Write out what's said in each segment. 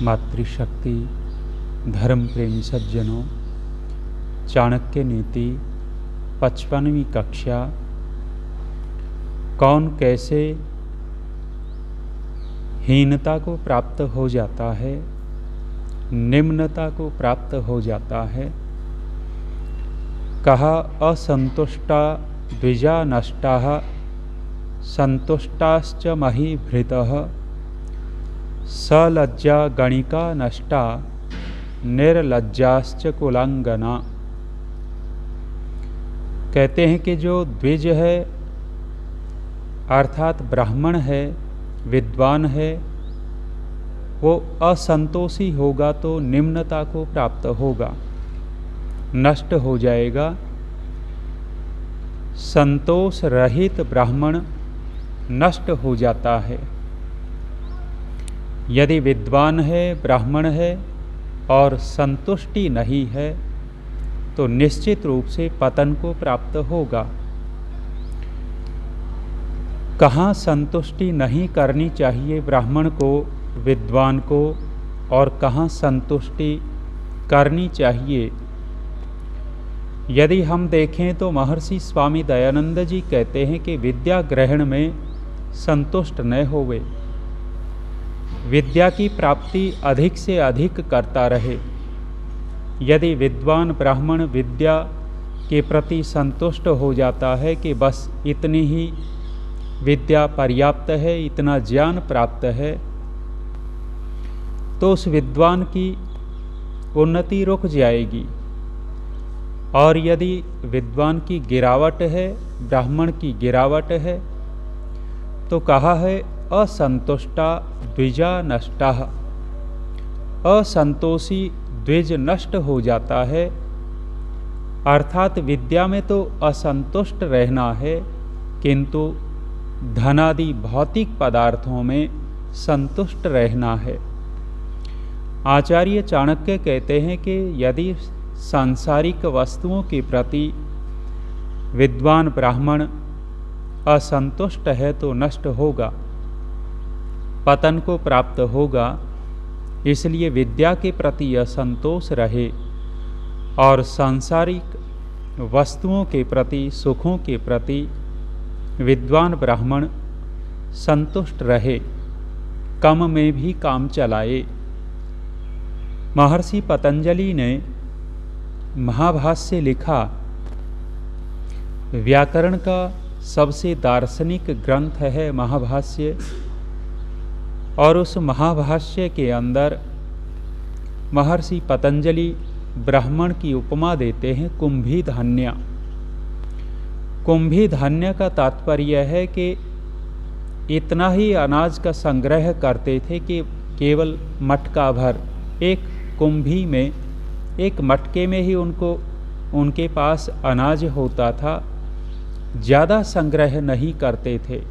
मातृशक्ति, धर्म प्रेमी सज्जनों, चाणक्य नीति 55वीं कक्षा। कौन कैसे हीनता को प्राप्त हो जाता है, निम्नता को प्राप्त हो जाता है। कहा असंतुष्टा द्विजा नष्टाः संतुष्टाश्च महीभृतः सलज्जा गणिका नष्टा निर्लज्जाश्च कुलांगना। कहते हैं कि जो द्विज है अर्थात ब्राह्मण है, विद्वान है, वो असंतोषी होगा तो निम्नता को प्राप्त होगा, नष्ट हो जाएगा। संतोष रहित ब्राह्मण नष्ट हो जाता है। यदि विद्वान है, ब्राह्मण है और संतुष्टि नहीं है तो निश्चित रूप से पतन को प्राप्त होगा। कहाँ संतुष्टि नहीं करनी चाहिए ब्राह्मण को, विद्वान को, और कहाँ संतुष्टि करनी चाहिए। यदि हम देखें तो महर्षि स्वामी दयानंद जी कहते हैं कि विद्या ग्रहण में संतुष्ट न होवे, विद्या की प्राप्ति अधिक से अधिक करता रहे। यदि विद्वान ब्राह्मण विद्या के प्रति संतुष्ट हो जाता है कि बस इतनी ही विद्या पर्याप्त है, इतना ज्ञान प्राप्त है, तो उस विद्वान की उन्नति रुक जाएगी। और यदि विद्वान की गिरावट है, ब्राह्मण की गिरावट है, तो कहा है असंतुष्टा द्विजा नष्टाः। असंतोषी द्विज नष्ट हो जाता है। अर्थात विद्या में तो असंतुष्ट रहना है, किंतु धनादि भौतिक पदार्थों में संतुष्ट रहना है। आचार्य चाणक्य कहते हैं कि यदि सांसारिक वस्तुओं के प्रति विद्वान ब्राह्मण असंतुष्ट है तो नष्ट होगा, पतन को प्राप्त होगा। इसलिए विद्या के प्रति असंतोष रहे और सांसारिक वस्तुओं के प्रति, सुखों के प्रति विद्वान ब्राह्मण संतुष्ट रहे, कम में भी काम चलाए। महर्षि पतंजलि ने महाभाष्य लिखा। व्याकरण का सबसे दार्शनिक ग्रंथ है महाभाष्य, और उस महाभाष्य के अंदर महर्षि पतंजलि ब्राह्मण की उपमा देते हैं कुंभी धान्य। कुंभी धान्य का तात्पर्य है कि इतना ही अनाज का संग्रह करते थे कि केवल मटका भर, एक कुंभी में, एक मटके में ही उनके पास अनाज होता था। ज़्यादा संग्रह नहीं करते थे।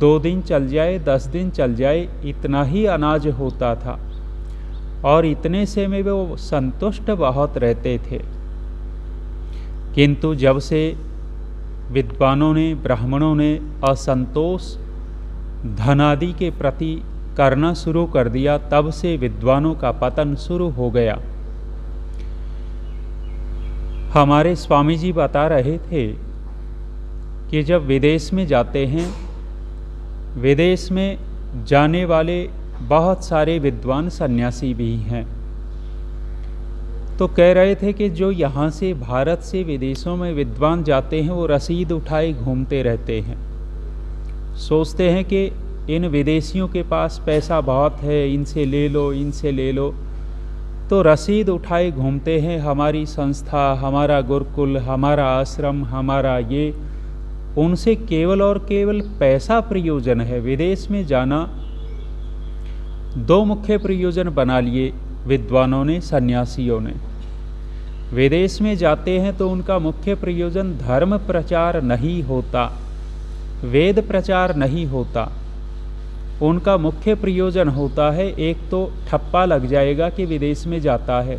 2 दिन चल जाए, 10 दिन चल जाए, इतना ही अनाज होता था और इतने से में वो संतुष्ट बहुत रहते थे। किंतु जब से विद्वानों ने, ब्राह्मणों ने असंतोष धनादि के प्रति करना शुरू कर दिया, तब से विद्वानों का पतन शुरू हो गया। हमारे स्वामी जी बता रहे थे कि जब विदेश में जाते हैं, विदेश में जाने वाले बहुत सारे विद्वान सन्यासी भी हैं, तो कह रहे थे कि जो यहाँ से, भारत से विदेशों में विद्वान जाते हैं वो रसीद उठाए घूमते रहते हैं। सोचते हैं कि इन विदेशियों के पास पैसा बहुत है, इनसे ले लो, इनसे ले लो, तो रसीद उठाए घूमते हैं। हमारी संस्था, हमारा गुरुकुल, हमारा आश्रम, हमारा ये, उनसे केवल और केवल पैसा प्रयोजन है। विदेश में जाना 2 मुख्य प्रयोजन बना लिए विद्वानों ने, सन्यासियों ने। विदेश में जाते हैं तो उनका मुख्य प्रयोजन धर्म प्रचार नहीं होता, वेद प्रचार नहीं होता। उनका मुख्य प्रयोजन होता है, एक तो ठप्पा लग जाएगा कि विदेश में जाता है,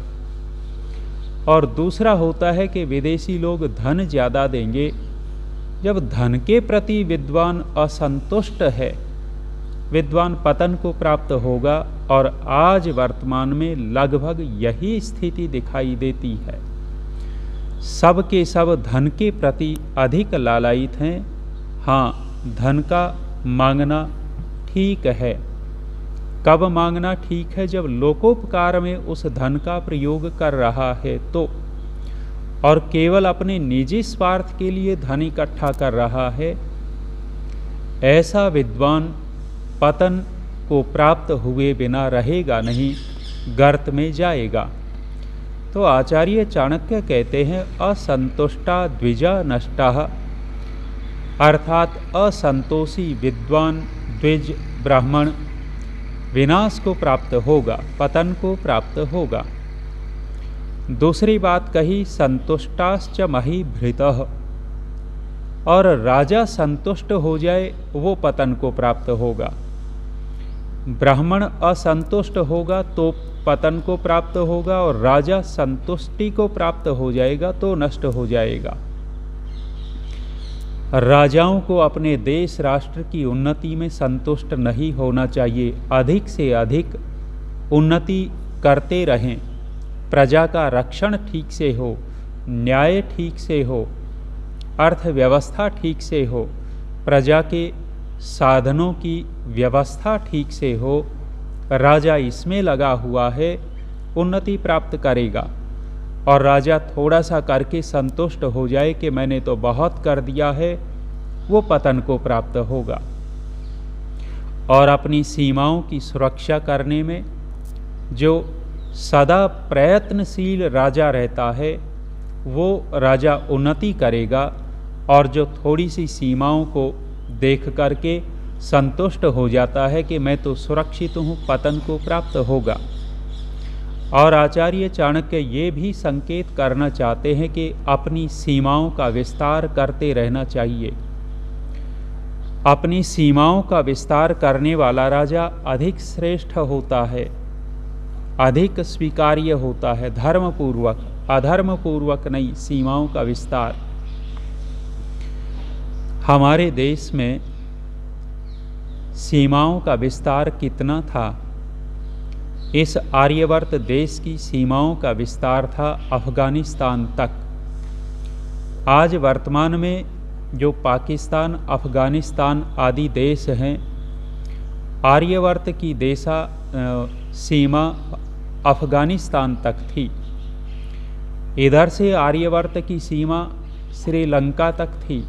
और दूसरा होता है कि विदेशी लोग धन ज़्यादा देंगे। जब धन के प्रति विद्वान असंतुष्ट है विद्वान पतन को प्राप्त होगा। और आज वर्तमान में लगभग यही स्थिति दिखाई देती है। सब के सब धन के प्रति अधिक लालायित हैं। हाँ, धन का मांगना ठीक है। कब मांगना ठीक है? जब लोकोपकार में उस धन का प्रयोग कर रहा है तो, और केवल अपने निजी स्वार्थ के लिए धन इकट्ठा कर रहा है, ऐसा विद्वान पतन को प्राप्त हुए बिना रहेगा नहीं, गर्त में जाएगा। तो आचार्य चाणक्य कहते हैं, असंतुष्टा द्विजा नष्टा, अर्थात असंतोषी विद्वान द्विज ब्राह्मण विनाश को प्राप्त होगा, पतन को प्राप्त होगा। दूसरी बात कही, संतुष्टाश्च महीभृतः, और राजा संतुष्ट हो जाए वो पतन को प्राप्त होगा। ब्राह्मण असंतुष्ट होगा तो पतन को प्राप्त होगा, और राजा संतुष्टि को प्राप्त हो जाएगा तो नष्ट हो जाएगा। राजाओं को अपने देश राष्ट्र की उन्नति में संतुष्ट नहीं होना चाहिए, अधिक से अधिक उन्नति करते रहें। प्रजा का रक्षण ठीक से हो, न्याय ठीक से हो, अर्थव्यवस्था ठीक से हो, प्रजा के साधनों की व्यवस्था ठीक से हो। राजा इसमें लगा हुआ है, उन्नति प्राप्त करेगा। और राजा थोड़ा सा करके संतुष्ट हो जाए कि मैंने तो बहुत कर दिया है, वो पतन को प्राप्त होगा। और अपनी सीमाओं की सुरक्षा करने में जो सदा प्रयत्नशील राजा रहता है, वो राजा उन्नति करेगा। और जो थोड़ी सी सीमाओं को देख करके संतुष्ट हो जाता है कि मैं तो सुरक्षित हूँ, पतन को प्राप्त होगा। और आचार्य चाणक्य ये भी संकेत करना चाहते हैं कि अपनी सीमाओं का विस्तार करते रहना चाहिए। अपनी सीमाओं का विस्तार करने वाला राजा अधिक श्रेष्ठ होता है, अधिक स्वीकार्य होता है, धर्मपूर्वक, अधर्मपूर्वक नहीं, सीमाओं का विस्तार। हमारे देश में सीमाओं का विस्तार कितना था? इस आर्यवर्त देश की सीमाओं का विस्तार था अफ़गानिस्तान तक। आज वर्तमान में जो पाकिस्तान, अफ़गानिस्तान आदि देश हैं, आर्यवर्त की सीमा अफ़गानिस्तान तक थी। इधर से आर्यवर्त की सीमा श्रीलंका तक थी।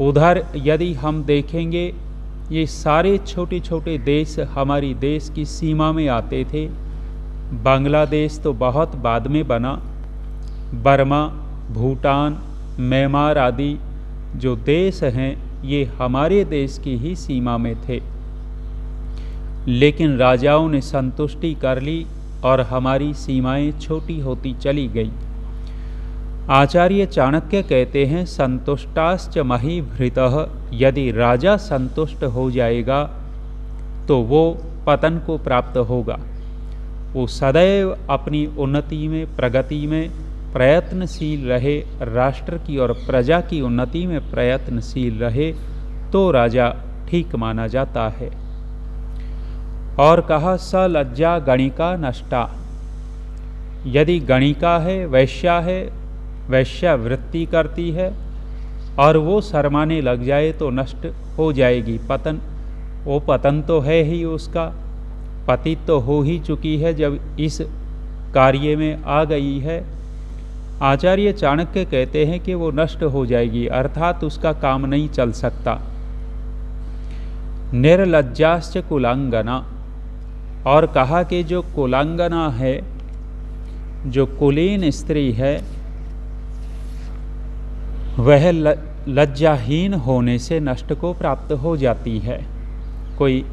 उधर यदि हम देखेंगे, ये सारे छोटे छोटे देश हमारी देश की सीमा में आते थे। बांग्लादेश तो बहुत बाद में बना। बर्मा, भूटान, म्यांमार आदि जो देश हैं, ये हमारे देश की ही सीमा में थे। लेकिन राजाओं ने संतुष्टि कर ली और हमारी सीमाएं छोटी होती चली गई। आचार्य चाणक्य कहते हैं, संतुष्टाश्च महीभृतः, यदि राजा संतुष्ट हो जाएगा तो वो पतन को प्राप्त होगा। वो सदैव अपनी उन्नति में, प्रगति में प्रयत्नशील रहे, राष्ट्र की और प्रजा की उन्नति में प्रयत्नशील रहे तो राजा ठीक माना जाता है। और कहा, स लज्जा गणिका नष्टा, यदि गणिका है, वैश्या है, वैश्यावृत्ति करती है और वो शर्माने लग जाए तो नष्ट हो जाएगी, पतन। वो पतन तो है ही, उसका पतित तो हो ही चुकी है जब इस कार्य में आ गई है। आचार्य चाणक्य कहते हैं कि वो नष्ट हो जाएगी, अर्थात उसका काम नहीं चल सकता। निर्लज्जाश्च कुलांगना, और कहा कि जो कुलांगना है, जो कुलीन स्त्री है, वह लज्जाहीन होने से नष्ट को प्राप्त हो जाती है। कोई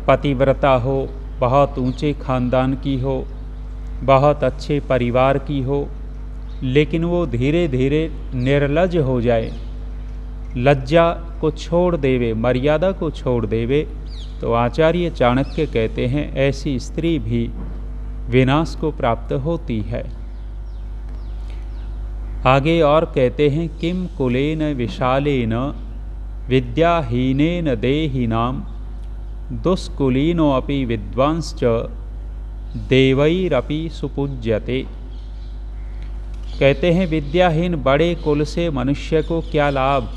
पतिव्रता हो, बहुत ऊंचे खानदान की हो, बहुत अच्छे परिवार की हो, लेकिन वो धीरे धीरे निर्लज हो जाए, लज्जा को छोड़ देवे, मर्यादा को छोड़ देवे, तो आचार्य चाणक्य कहते हैं ऐसी स्त्री भी विनाश को प्राप्त होती है। आगे और कहते हैं, किम कुलेन विशालेन विद्याहीनेन देहिनाम दुष्कुलीनो अपि विद्वांश्च देवैरपि सुपूज्यते। कहते हैं विद्याहीन बड़े कुल से मनुष्य को क्या लाभ।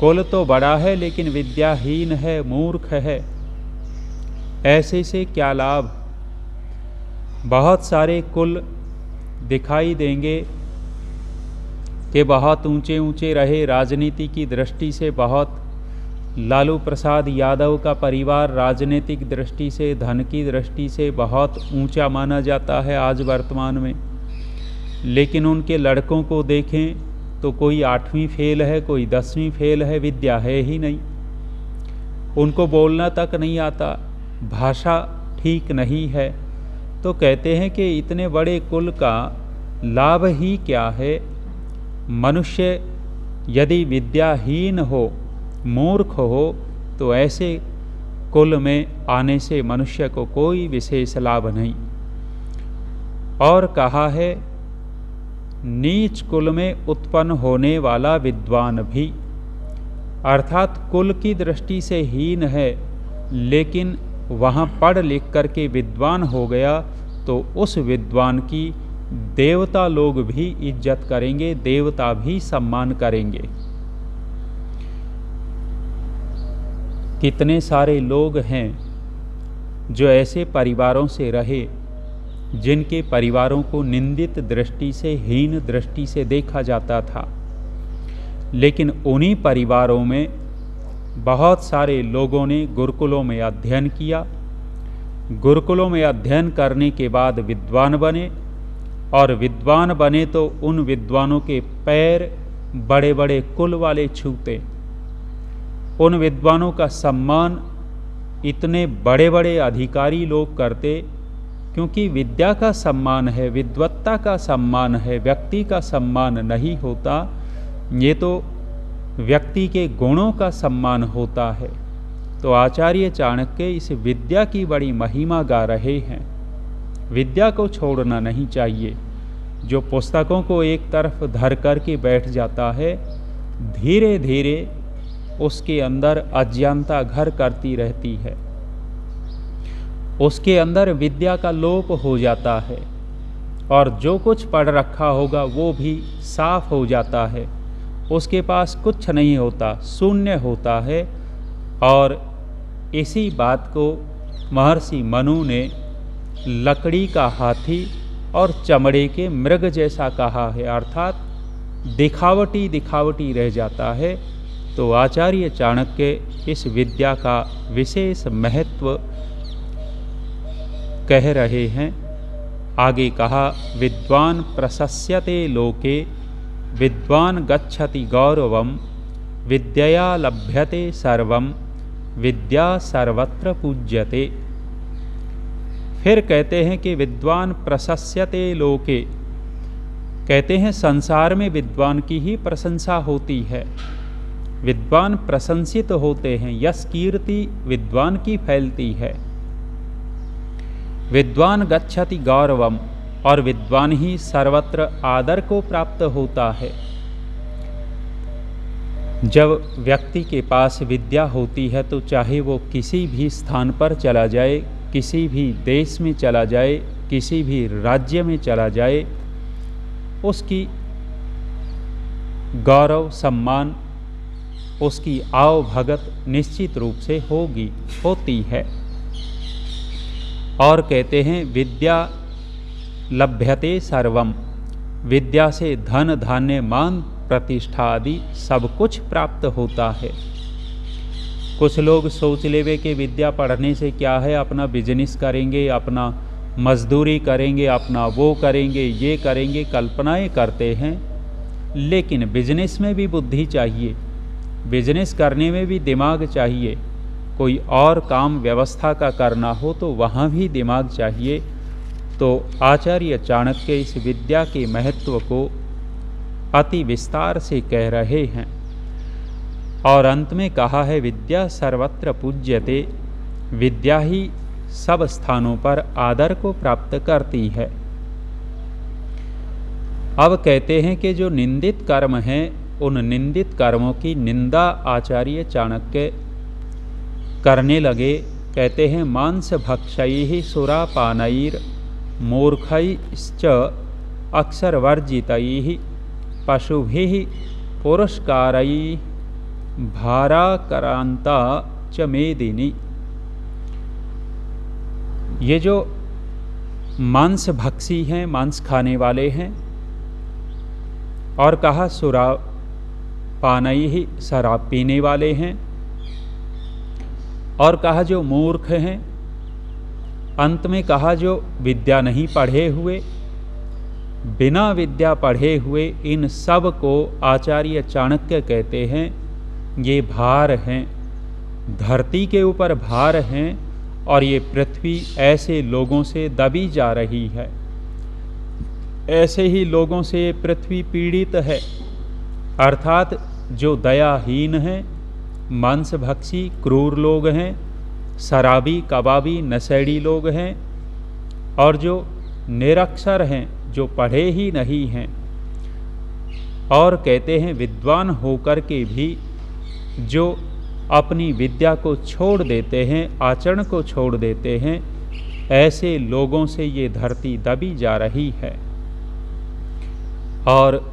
कुल तो बड़ा है लेकिन विद्याहीन है, मूर्ख है, ऐसे से क्या लाभ। बहुत सारे कुल दिखाई देंगे कि बहुत ऊंचे ऊंचे रहे, राजनीति की दृष्टि से बहुत, लालू प्रसाद यादव का परिवार राजनीतिक दृष्टि से, धन की दृष्टि से बहुत ऊंचा माना जाता है आज वर्तमान में। लेकिन उनके लड़कों को देखें तो कोई 8वीं फेल है, कोई 10वीं फेल है, विद्या है ही नहीं, उनको बोलना तक नहीं आता, भाषा ठीक नहीं है। तो कहते हैं कि इतने बड़े कुल का लाभ ही क्या है। मनुष्य यदि विद्याहीन हो, मूर्ख हो, तो ऐसे कुल में आने से मनुष्य को कोई विशेष लाभ नहीं। और कहा है नीच कुल में उत्पन्न होने वाला विद्वान भी, अर्थात कुल की दृष्टि से हीन है लेकिन वहाँ पढ़ लिख करके विद्वान हो गया तो उस विद्वान की देवता लोग भी इज्जत करेंगे, देवता भी सम्मान करेंगे। कितने सारे लोग हैं जो ऐसे परिवारों से रहे जिनके परिवारों को निंदित दृष्टि से, हीन दृष्टि से देखा जाता था, लेकिन उन्हीं परिवारों में बहुत सारे लोगों ने गुरुकुलों में अध्ययन किया। गुरुकुलों में अध्ययन करने के बाद विद्वान बने, और विद्वान बने तो उन विद्वानों के पैर बड़े बड़े कुल वाले छूते। उन विद्वानों का सम्मान इतने बड़े बड़े अधिकारी लोग करते, क्योंकि विद्या का सम्मान है, विद्वत्ता का सम्मान है, व्यक्ति का सम्मान नहीं होता। ये तो व्यक्ति के गुणों का सम्मान होता है। तो आचार्य चाणक्य इस विद्या की बड़ी महिमा गा रहे हैं। विद्या को छोड़ना नहीं चाहिए। जो पुस्तकों को एक तरफ धर कर के बैठ जाता है, धीरे धीरे उसके अंदर अज्ञानता घर करती रहती है, उसके अंदर विद्या का लोप हो जाता है, और जो कुछ पढ़ रखा होगा वो भी साफ हो जाता है, उसके पास कुछ नहीं होता, शून्य होता है। और इसी बात को महर्षि मनु ने लकड़ी का हाथी और चमड़े के मृग जैसा कहा है, अर्थात दिखावटी दिखावटी रह जाता है। तो आचार्य चाणक्य इस विद्या का विशेष महत्व कह रहे हैं। आगे कहा विद्वान प्रशस्यते लोके विद्वान गच्छति गौरवम विद्यया लभ्यते सर्वम विद्या सर्वत्र पूज्यते। फिर कहते हैं कि विद्वान प्रशस्यते लोके, कहते हैं संसार में विद्वान की ही प्रशंसा होती है, विद्वान प्रशंसित होते हैं, यश कीर्ति विद्वान की फैलती है। विद्वान गच्छति गौरवम, और विद्वान ही सर्वत्र आदर को प्राप्त होता है। जब व्यक्ति के पास विद्या होती है तो चाहे वो किसी भी स्थान पर चला जाए, किसी भी देश में चला जाए, किसी भी राज्य में चला जाए, उसकी गौरव सम्मान, उसकी आव भगत निश्चित रूप से होती है। और कहते हैं विद्या लभ्यते सर्वम, विद्या से धन धान्य मान प्रतिष्ठा आदि सब कुछ प्राप्त होता है। कुछ लोग सोच लेवे कि विद्या पढ़ने से क्या है, अपना बिजनेस करेंगे, अपना मजदूरी करेंगे, अपना वो करेंगे, ये करेंगे, कल्पनाएं करते हैं। लेकिन बिजनेस में भी बुद्धि चाहिए, बिजनेस करने में भी दिमाग चाहिए। कोई और काम व्यवस्था का करना हो तो वहाँ भी दिमाग चाहिए। तो आचार्य चाणक्य इस विद्या के महत्व को अति विस्तार से कह रहे हैं। और अंत में कहा है विद्या सर्वत्र पूज्यते, विद्या ही सब स्थानों पर आदर को प्राप्त करती है। अब कहते हैं कि जो निंदित कर्म हैं, उन निंदित कर्मों की निंदा आचार्य चाणक्य करने लगे। कहते हैं मांस भक्षयैः सुरापानैर् मूर्खैश्च अक्षरवर्जितैः पशुभिः पुरस्कारैः भाराक्रांता च मेदिनी। ये जो मांस भक्षी हैं, मांस खाने वाले हैं, और कहा सुरापानैः शराब पीने वाले हैं, और कहा जो मूर्ख हैं, अंत में कहा जो विद्या नहीं पढ़े हुए, बिना विद्या पढ़े हुए, इन सब को आचार्य चाणक्य कहते हैं ये भार हैं, धरती के ऊपर भार हैं, और ये पृथ्वी ऐसे लोगों से दबी जा रही है, ऐसे ही लोगों से ये पृथ्वी पीड़ित है। अर्थात जो दयाहीन हैं, मांसभक्षी क्रूर लोग हैं, शराबी कबाबी नशेड़ी लोग हैं, और जो निरक्षर हैं, जो पढ़े ही नहीं हैं, और कहते हैं विद्वान होकर के भी जो अपनी विद्या को छोड़ देते हैं, आचरण को छोड़ देते हैं, ऐसे लोगों से ये धरती दबी जा रही है। और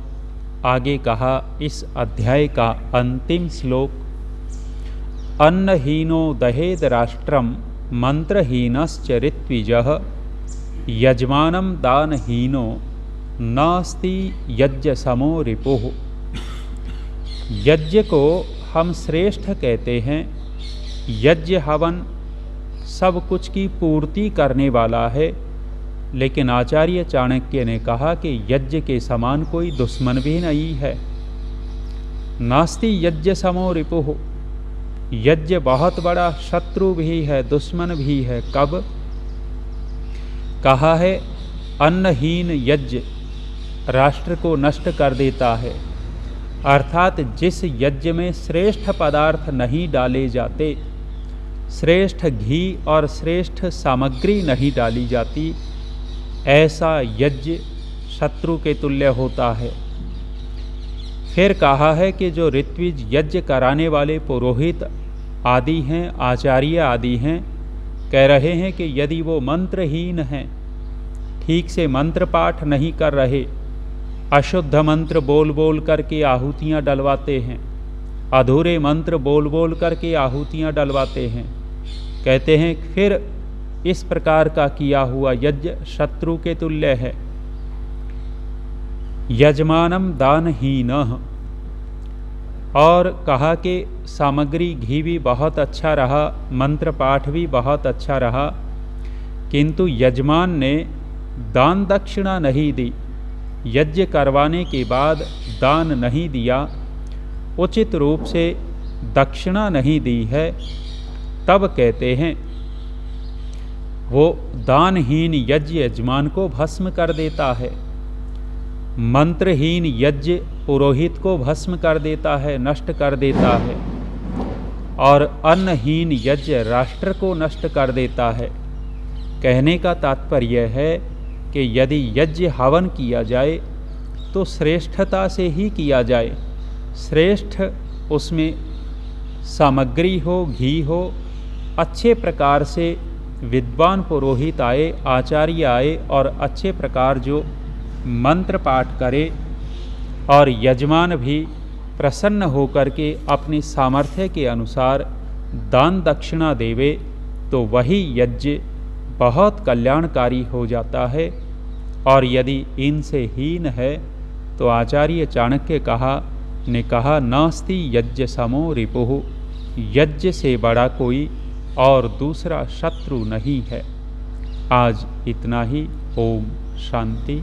आगे कहा इस अध्याय का अंतिम श्लोक, अन्नहीनो दहेद राष्ट्रम मंत्रहीनश्च ऋत्विजः यजमानं दानहीनो नास्ति यज्ञ समो रिपुः। यज्ञ को हम श्रेष्ठ कहते हैं, यज्ञ हवन सब कुछ की पूर्ति करने वाला है, लेकिन आचार्य चाणक्य ने कहा कि यज्ञ के समान कोई दुश्मन भी नहीं है। नास्ति यज्ञ समो रिपुः, यज्ञ बहुत बड़ा शत्रु भी है, दुश्मन भी है। कब? कहा है अन्नहीन यज्ञ राष्ट्र को नष्ट कर देता है। अर्थात जिस यज्ञ में श्रेष्ठ पदार्थ नहीं डाले जाते, श्रेष्ठ घी और श्रेष्ठ सामग्री नहीं डाली जाती, ऐसा यज्ञ शत्रु के तुल्य होता है। फिर कहा है कि जो ऋत्विज यज्ञ कराने वाले पुरोहित आदि हैं, आचार्य आदि हैं, कह रहे हैं कि यदि वो मंत्रहीन हैं, ठीक से मंत्र पाठ नहीं कर रहे, अशुद्ध मंत्र बोल बोल करके आहुतियाँ डलवाते हैं, अधूरे मंत्र बोल बोल करके आहुतियाँ डलवाते हैं, कहते हैं फिर इस प्रकार का किया हुआ यज्ञ शत्रु के तुल्य है। यजमानम दानहीनः, और कहा कि सामग्री घी भी बहुत अच्छा रहा, मंत्र पाठ भी बहुत अच्छा रहा, किंतु यजमान ने दान दक्षिणा नहीं दी, यज्ञ करवाने के बाद दान नहीं दिया, उचित रूप से दक्षिणा नहीं दी है, तब कहते हैं वो दानहीन यज्ञ यजमान को भस्म कर देता है, मंत्रहीन यज्ञ पुरोहित को भस्म कर देता है, नष्ट कर देता है, और अन्नहीन यज्ञ राष्ट्र को नष्ट कर देता है। कहने का तात्पर्य है कि यदि यज्ञ हवन किया जाए तो श्रेष्ठता से ही किया जाए, श्रेष्ठ उसमें सामग्री हो, घी हो, अच्छे प्रकार से विद्वान पुरोहित आए, आचार्य आए, और अच्छे प्रकार जो मंत्र पाठ करे, और यजमान भी प्रसन्न होकर के अपनी सामर्थ्य के अनुसार दान दक्षिणा देवे, तो वही यज्ञ बहुत कल्याणकारी हो जाता है। और यदि इनसे हीन है तो आचार्य चाणक्य ने कहा नास्ति यज्ञ समो रिपुः, यज्ञ से बड़ा कोई और दूसरा शत्रु नहीं है। आज इतना ही। ओम शांति।